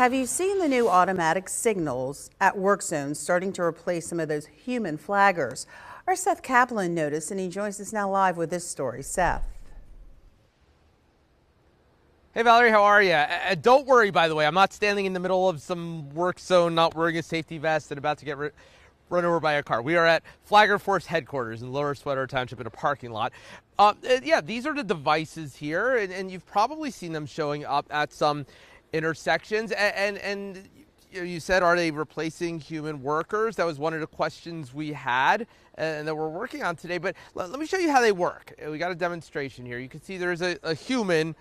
Have you seen the new automatic signals at work zones starting to replace some of those human flaggers? Our Seth Kaplan noticed, and he joins us now live with this story. Seth. Hey Valerie, how are you? Don't worry, by the way, I'm not standing in the middle of some work zone, not wearing a safety vest and about to get run over by a car. We are at Flagger Force headquarters in Lower Sweater Township in a parking lot. Yeah, these are the devices here, and you've probably seen them showing up at some intersections. And you said, are they replacing human workers? That was one of the questions we had and that we're working on today. But let me show you how they work. We got a demonstration here. You can see there's a human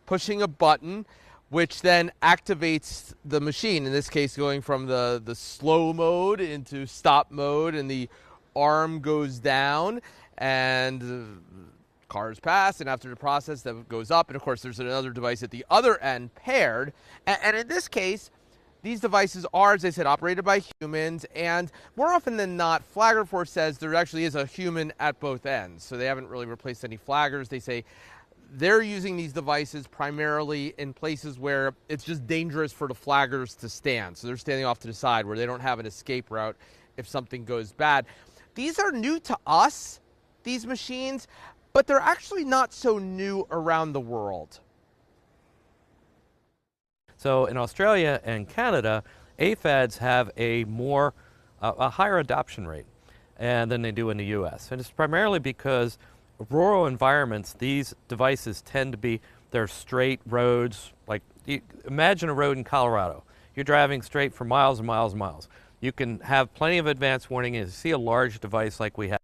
pushing a button, which then activates the machine, in this case going from the slow mode into stop mode, and the arm goes down and cars pass, and after the process that goes up, and of course there's another device at the other end paired, and in this case these devices are, as I said, operated by humans, and more often than not, Flagger Force says there actually is a human at both ends, so they haven't really replaced any flaggers. They say they're using these devices primarily in places where it's just dangerous for the flaggers to stand. So they're standing off to the side where they don't have an escape route if something goes bad. These are new to us, these machines, but they're actually not so new around the world. So in Australia and Canada, AFADs have a higher adoption rate than they do in the US. And it's primarily because rural environments, these devices tend to be, they're straight roads. Like, imagine a road in Colorado. You're driving straight for miles and miles and miles. You can have plenty of advance warning, and see a large device like we have.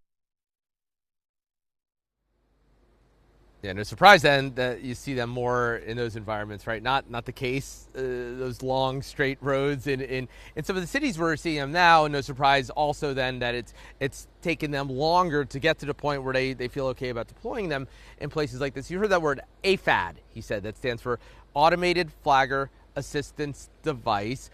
Yeah, no surprise then that you see them more in those environments, right? Not the case, those long straight roads in some of the cities we're seeing them now, and no surprise also then that it's taken them longer to get to the point where they feel okay about deploying them in places like this. You heard that word AFAD, he said. That stands for Automated Flagger Assistance Device.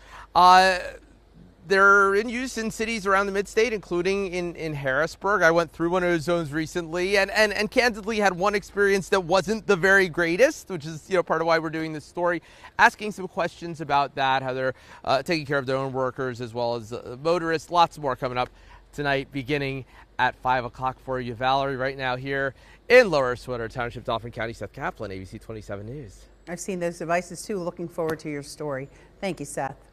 They're in use in cities around the mid-state, including in Harrisburg. I went through one of those zones recently and candidly had one experience that wasn't the very greatest, which is part of why we're doing this story, asking some questions about that, how they're taking care of their own workers as well as motorists. Lots more coming up tonight, beginning at 5 o'clock for you, Valerie. Right now here in Lower Sweater Township, Dauphin County, Seth Kaplan, ABC 27 News. I've seen those devices too. Looking forward to your story. Thank you, Seth.